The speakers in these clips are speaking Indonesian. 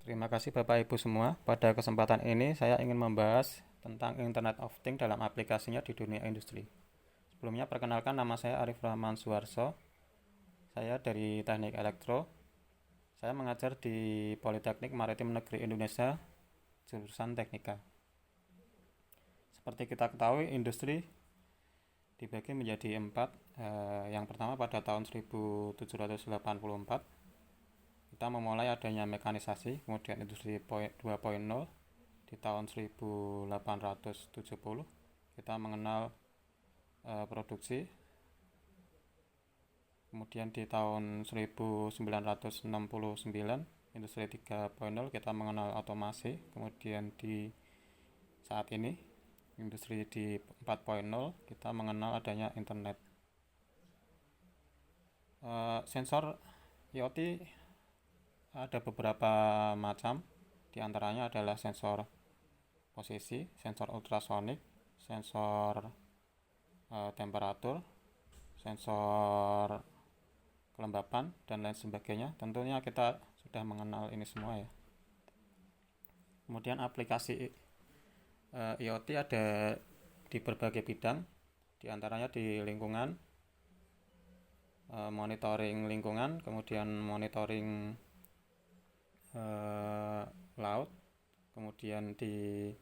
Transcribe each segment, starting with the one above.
Terima kasih Bapak Ibu semua. Pada kesempatan ini saya ingin membahas tentang Internet of Things dalam aplikasinya di dunia industri. Sebelumnya perkenalkan, nama saya Arif Rahman Suwarso. Saya dari Teknik Elektro. Saya mengajar di Politeknik Maritim Negeri Indonesia, jurusan Teknika. Seperti kita ketahui, industri dibagi menjadi empat. Yang pertama, pada tahun 1784 kita memulai adanya mekanisasi, kemudian industri 2.0. Di tahun 1870 kita mengenal produksi. Kemudian di tahun 1969 industri 3.0 kita mengenal otomasi. Kemudian di saat ini industri di 4.0 kita mengenal adanya internet. Sensor IoT ada beberapa macam, di antaranya adalah sensor posisi, sensor ultrasonik, sensor temperatur, sensor kelembapan, dan lain sebagainya. Tentunya kita sudah mengenal ini semua ya. Kemudian aplikasi IoT ada di berbagai bidang, di antaranya di lingkungan, monitoring lingkungan, kemudian monitoring laut, kemudian di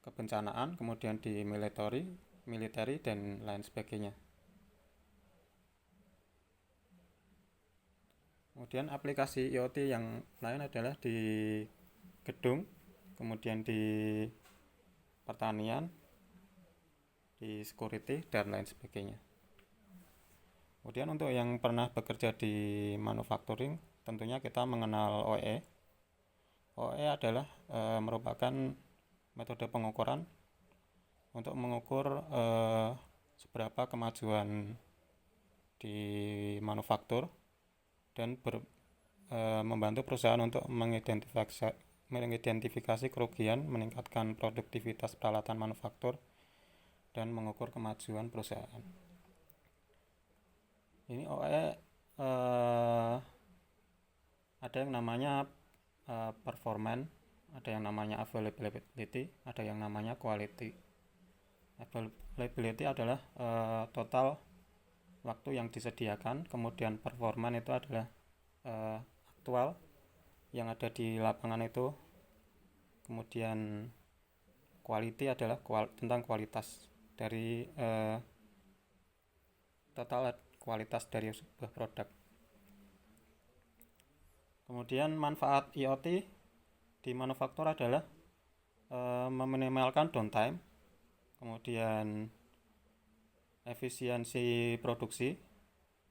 kebencanaan, kemudian di military dan lain sebagainya. Kemudian aplikasi IoT yang lain adalah di gedung, kemudian di pertanian, di security dan lain sebagainya. Kemudian untuk yang pernah bekerja di manufacturing, tentunya kita mengenal OE. OE adalah merupakan metode pengukuran untuk mengukur seberapa kemajuan di manufaktur dan membantu perusahaan untuk mengidentifikasi kerugian, meningkatkan produktivitas peralatan manufaktur, dan mengukur kemajuan perusahaan. Ini OE ada yang namanya performance, ada yang namanya availability, ada yang namanya quality. Availability adalah total waktu yang disediakan, kemudian performance itu adalah aktual yang ada di lapangan itu, kemudian quality adalah tentang kualitas dari total kualitas dari sebuah produk. Kemudian manfaat IoT di manufaktur adalah meminimalkan downtime, kemudian efisiensi produksi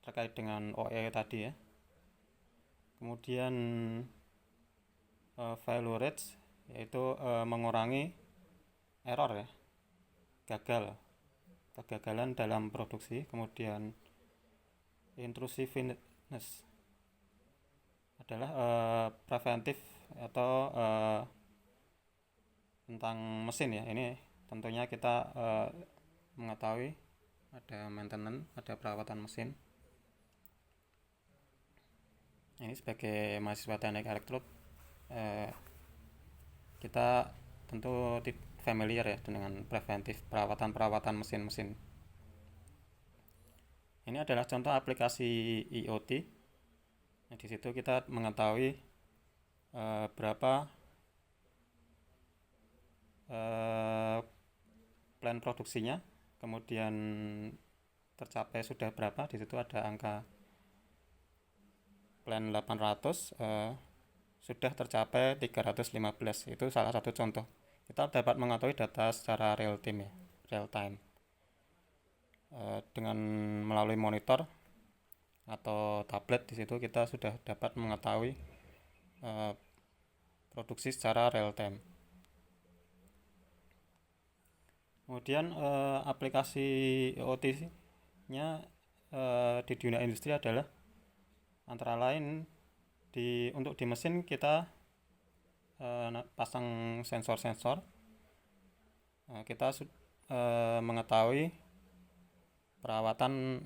terkait dengan OE tadi ya. Kemudian failure rate, yaitu mengurangi error ya, kegagalan dalam produksi. Kemudian intrusiveness adalah preventif atau tentang mesin ya. Ini tentunya kita mengetahui ada maintenance, ada perawatan mesin. Ini sebagai mahasiswa teknik elektro kita tentu familiar ya dengan preventif, perawatan mesin-mesin. Ini adalah contoh aplikasi IoT. Nah, di situ kita mengetahui berapa plan produksinya, kemudian tercapai sudah berapa. Di situ ada angka plan 800, sudah tercapai 315. Itu salah satu contoh. Kita dapat mengetahui data secara real time. Dengan melalui monitor atau tablet, di situ kita sudah dapat mengetahui produksi secara real time. Kemudian aplikasi IoT-nya di dunia industri adalah antara lain untuk di mesin kita pasang sensor-sensor. Kita mengetahui perawatan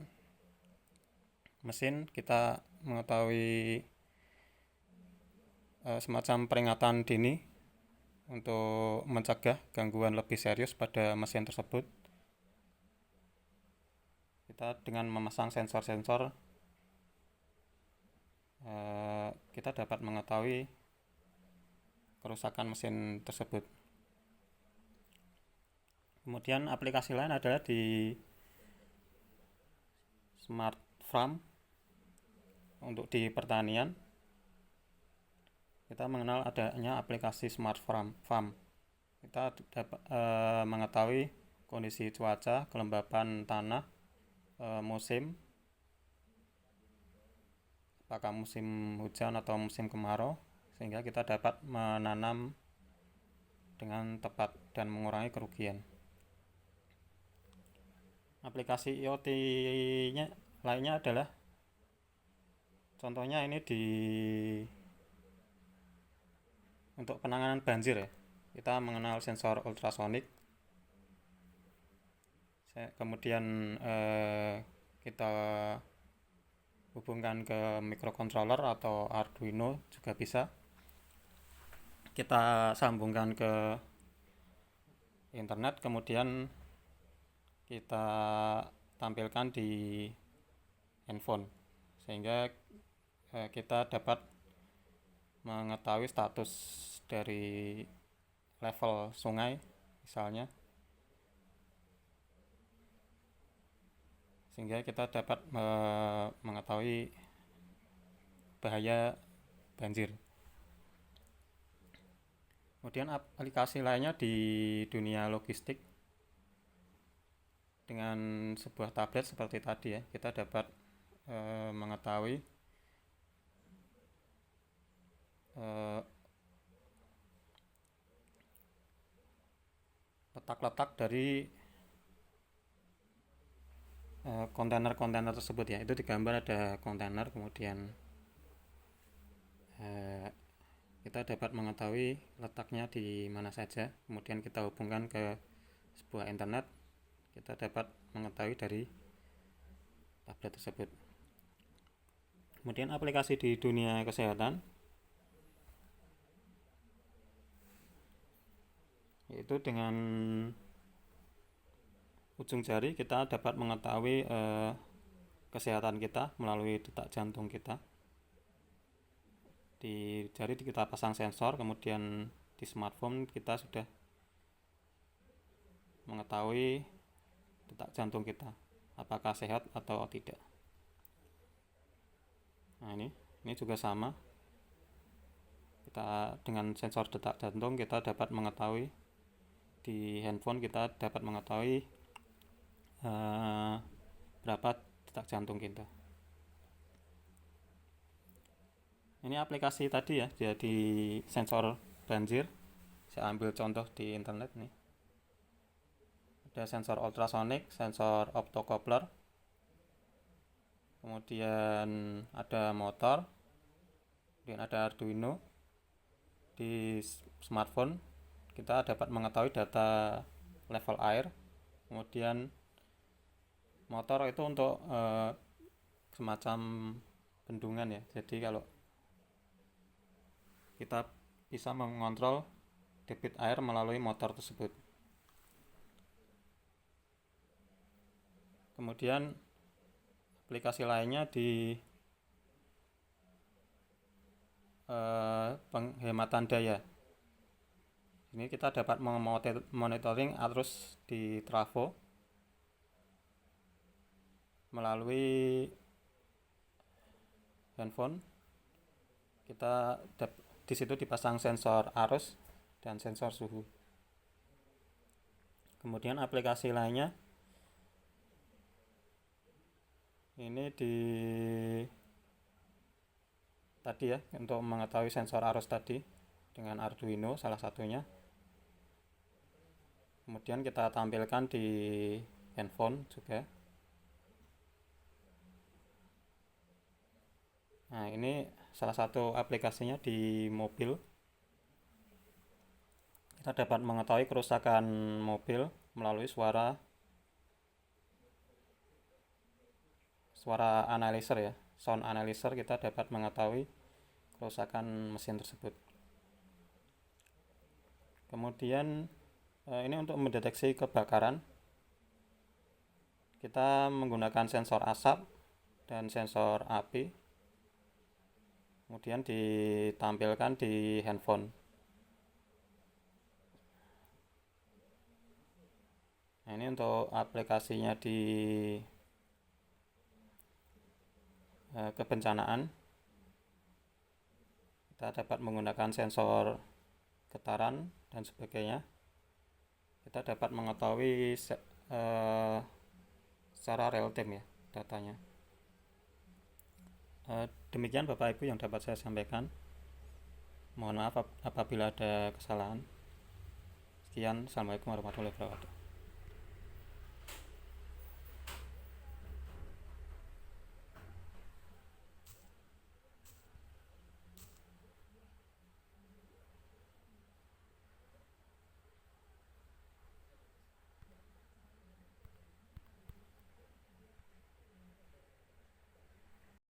mesin, kita mengetahui semacam peringatan dini untuk mencegah gangguan lebih serius pada mesin tersebut. Kita dengan memasang sensor-sensor, kita dapat mengetahui kerusakan mesin tersebut. Kemudian aplikasi lain adalah di smart farm. Untuk di pertanian, kita mengenal adanya aplikasi smart farm. Kita dapat mengetahui kondisi cuaca, kelembapan tanah, musim, apakah musim hujan atau musim kemarau, sehingga kita dapat menanam dengan tepat dan mengurangi kerugian. Aplikasi IoT-nya lainnya adalah, contohnya ini untuk penanganan banjir ya. Kita mengenal sensor ultrasonik. Kemudian kita hubungkan ke microcontroller atau Arduino juga bisa. Kita sambungkan ke internet, kemudian kita tampilkan di handphone, sehingga kita dapat mengetahui status dari level sungai misalnya, sehingga kita dapat mengetahui bahaya banjir. Kemudian aplikasi lainnya di dunia logistik, dengan sebuah tablet seperti tadi ya, kita dapat mengetahui letak-letak dari kontainer-kontainer tersebut ya. Itu digambar ada kontainer, kemudian kita dapat mengetahui letaknya di mana saja, kemudian kita hubungkan ke sebuah internet, kita dapat mengetahui dari tablet tersebut. Kemudian aplikasi di dunia kesehatan, yaitu dengan ujung jari kita dapat mengetahui kesehatan kita melalui detak jantung kita. Di jari kita pasang sensor, kemudian di smartphone kita sudah mengetahui detak jantung kita, apakah sehat atau tidak. Nah, ini juga sama. Kita dengan sensor detak jantung kita dapat mengetahui, di handphone kita dapat mengetahui berapa detak jantung kita. Ini aplikasi tadi ya, jadi sensor banjir. Saya ambil contoh di internet nih. Ada sensor ultrasonik, sensor optocoupler, kemudian ada motor, kemudian ada Arduino. Di smartphone kita dapat mengetahui data level air, kemudian motor itu untuk semacam bendungan ya. Jadi kalau kita bisa mengontrol debit air melalui motor tersebut. Kemudian aplikasi lainnya di penghematan daya. Ini kita dapat monitoring arus di trafo melalui handphone. Kita di situ dipasang sensor arus dan sensor suhu. Kemudian aplikasi lainnya ini tadi ya, untuk mengetahui sensor arus tadi dengan Arduino salah satunya. Kemudian kita tampilkan di handphone juga. Nah, ini salah satu aplikasinya di mobil. Kita dapat mengetahui kerusakan mobil melalui suara analyzer ya, sound analyzer. Kita dapat mengetahui kerusakan mesin tersebut. Kemudian ini untuk mendeteksi kebakaran, kita menggunakan sensor asap dan sensor api, kemudian ditampilkan di handphone. Nah, ini untuk aplikasinya di kebencanaan. Kita dapat menggunakan sensor getaran dan sebagainya. Kita dapat mengetahui secara real time ya datanya. Demikian Bapak Ibu yang dapat saya sampaikan. Mohon maaf apabila ada kesalahan. Sekian, Assalamualaikum warahmatullahi wabarakatuh.